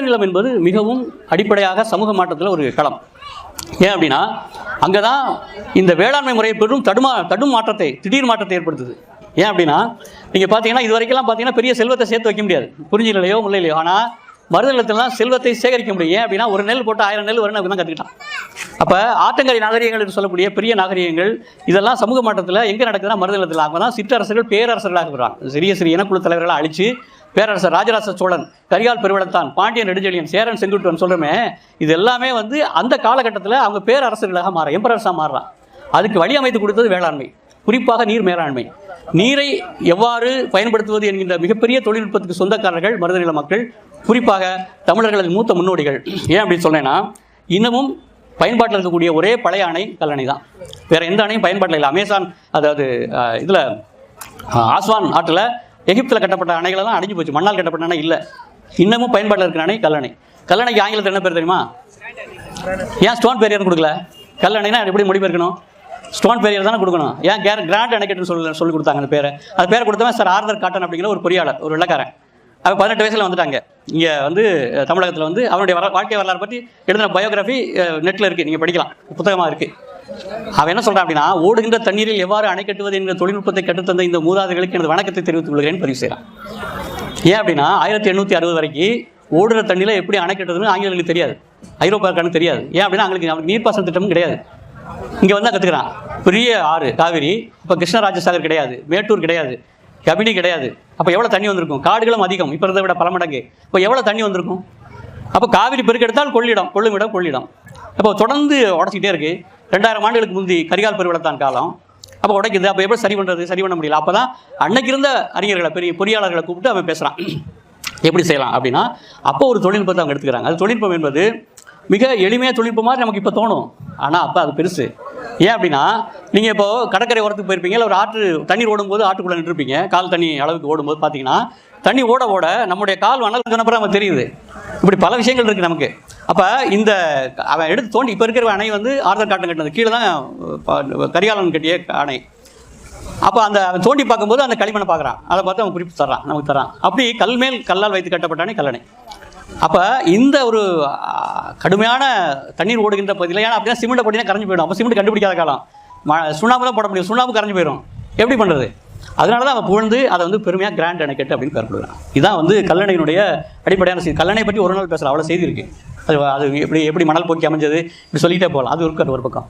நிலம் என்பது மிகவும் அடிப்படையாக சமூக மாற்றத்தில் ஒரு களம். ஏன் அப்படின்னா அங்கே தான் இந்த வேளாண்மை முறையை பெரும் திடீர் மாற்றத்தை ஏற்படுத்துது. ஏன் அப்படின்னா நீங்கள் பார்த்தீங்கன்னா இது வரைக்கும் பார்த்தீங்கன்னா பெரிய செல்வத்தை சேர்த்து வைக்க முடியாது, குறிஞ்சி நிலையோ முல்லையிலையோ. ஆனால் மருத நிலத்திலாம் செல்வத்தை சேகரிக்க முடியும். ஏன் அப்படின்னா ஒரு நெல் போட்டு 1000 நெல் வரும்னு அப்படி தான் கற்றுக்கிட்டான். அப்போ ஆற்றங்கரை நாகரிகங்கள் என்று சொல்லக்கூடிய பெரிய நாகரிகங்கள் இதெல்லாம் சமூக மாற்றத்தில் எங்கே நடக்குதுன்னா மருத நிலத்தில். அவங்க தான் சிற்றரசர்கள் பேரரசர்களாக வருவாங்க. சிறிய சிறிய இனக்குழு தலைவர்களை அழித்து பேரரசர் ராஜராஜ சோழன், கரிகால் பெருவளத்தான், பாண்டியன் நெடுஞ்செழியன், சேரன் செங்குட்டுவன் சொல்கிறோமே, இது எல்லாமே அந்த காலகட்டத்தில் அவங்க பேரரசர்களாக எம்பரர்ஸாக மாறுறான். அதுக்கு வழி அமைத்து கொடுத்தது வேளாண்மை, குறிப்பாக நீர் மேலாண்மை. நீரை எவ்வாறு பயன்படுத்துவது என்கின்ற மிகப்பெரிய தொழில்நுட்பத்துக்கு சொந்தக்காரர்கள் மருதநில மக்கள், குறிப்பாக தமிழர்களது மூத்த முன்னோடிகள். ஏன் அப்படின்னு சொன்னேன்னா இன்னமும் பயன்பாட்டில் இருக்கக்கூடிய ஒரே பழைய அணை கல்லணை தான். வேறு எந்த அணையும் பயன்பாட்டில் இல்லை. அமேசான் அதாவது இதில் ஆஸ்வான் ஆற்றில் எகிப்தில் கட்டப்பட்ட அணைகளெல்லாம் அடைஞ்சு போச்சு. மண்ணால் கட்டப்பட்ட அணை இல்லை. இன்னமும் பயன்பாட்டில் இருக்கிற அணை கல்லணை. கல்லணைக்கு ஆங்கிலத்தில் என்ன பேர் தெரியுமா? ஏன் ஸ்டோன் பேரியர்னு கொடுக்கல? கல்லணைனா எப்படி மொழிபெயர்க்கணும்? ஸ்டோன் பேரியர் தானே கொடுக்கணும். ஏன் கிராண்ட் அணைக்கட்டுன்னு சொல்லி கொடுத்தாங்க. அந்த பேரை கொடுத்தவன் சார் ஆர்தர் காட்டன் அப்படிங்கிற ஒரு பொறியாளர், ஒரு வெள்ளக்காரன். அவன் 18 வயசில் வந்துட்டாங்க இங்கே தமிழகத்தில் அவனுடைய வாழ்க்கை வரலாறு பற்றி எழுதின பயோகிராஃபி நெட்டில் இருக்குது, நீங்கள் படிக்கலாம், புத்தகமாக இருக்குது. அவன் என்ன சொல்கிறான் அப்படின்னா, ஓடுகின்ற தண்ணீரில் எவ்வாறு அணை கட்டுவது என்கிற தொழில்நுட்பத்தை கற்றுத்தந்த இந்த மூதாதைகளுக்கு எனது வணக்கத்தை தெரிவித்துக் கொள்கிறேன் பதிவு செய்கிறான். ஏன் அப்படின்னா 1860 வரைக்கும் ஓடுற தண்ணியில் எப்படி அணை கட்டுறதுன்னு ஆங்கிலேயர்களுக்கு தெரியாது, ஐரோப்பாவுக்கானு தெரியாது. ஏன் அப்படின்னா அவங்களுக்கு நீர்ப்பாசன திட்டமும் கிடையாது. இங்கே வந்து கற்றுக்கிறான். பெரிய ஆறு காவிரி, இப்போ கிருஷ்ணராஜசாகர் கிடையாது, மேட்டூர் கிடையாது, கபினி கிடையாது. அப்போ எவ்வளோ தண்ணி வந்திருக்கும்? காடுகளும் அதிகம், இப்போ இருந்த விட பல மடங்கு. இப்போ எவ்வளோ தண்ணி வந்திருக்கும்? அப்போ காவிரி பெருக்கெடுத்தால் கொள்ளிடம். அப்போ தொடர்ந்து உடச்சிக்கிட்டே இருக்குது. 2000 ஆண்டுகளுக்கு முந்தி கரிகால் பெருவளத்தான் காலம். அப்போ உடைக்குது. அப்போ எப்படி சரி பண்ண முடியல. அப்போ தான் அன்னைக்கு இருந்த அறிஞர்களை, பெரிய பொறியாளர்களை கூப்பிட்டு அவன் பேசுகிறான், எப்படி செய்யலாம் அப்படின்னா. அப்போ ஒரு தொழில்நுட்பத்தை அவங்க எடுத்துக்கிறாங்க. அது தொழில்நுட்பம் என்பது மிக எளிமையாக தொழில்நுட்பம் மாதிரி நமக்கு இப்போ தோணும், ஆனால் அப்போ அது பெருசு. ஏன் அப்படின்னா நீங்கள் இப்போது கடற்கரை ஓரத்துக்கு போயிருப்பீங்க, இல்லை ஒரு ஆற்று தண்ணீர் ஓடும்போது ஆற்றுக்குள்ளே நின்றுருப்பீங்க. கால் தண்ணி அளவுக்கு ஓடும்போது பார்த்தீங்கன்னா தண்ணி ஓட நம்ம கால் வனலுக்கு அனுப்புற நமக்கு தெரியுது. இப்படி பல விஷயங்கள் இருக்குது நமக்கு. அப்போ அவன் எடுத்து தோண்டி இப்போ இருக்கிற அணை ஆர்தர் காட்டன் கட்டினது, கீழே தான் கரிகாலன் கட்டிய அணை. அப்போ அவன் தோண்டி பார்க்கும்போது அந்த களிமண்ணை பார்க்குறான், அதை பார்த்து அவன் குறிப்பு நமக்கு தரான். அப்படி கல்மேல் கல்லால் வைத்து கட்டப்பட்ட அணை கல்லணை. அப்போ இந்த ஒரு கடுமையான தண்ணீர் ஓடுகின்ற பகுதியில், ஏன்னா அப்படின்னா சிமெண்ட் போட்டினா கரைஞ்சி போயிடும். அப்போ சிமெண்ட் கண்டுபிடிக்காத காலம், சுண்ணாம்பு தான் போட முடியும். சுண்ணாம்பு கரைஞ்சி போயிடும். எப்படி பண்ணுறது? அதனால தான் அவன் புகழ்ந்து அதை பெருமையாக கிராண்ட் அணைக்கட்டு அப்படின்னு பேர் கொடுக்குறான். இதுதான் கல்லணையினுடைய அடிப்படையான செய்தி. கல்லணை பற்றி ஒரு நாள் பேசலாம், அவ்வளோ செய்தி இருக்குது. அது எப்படி மணல் போக்கி அமைஞ்சது இப்படி சொல்லிகிட்டே போகலாம். அது ஒரு பக்கம்.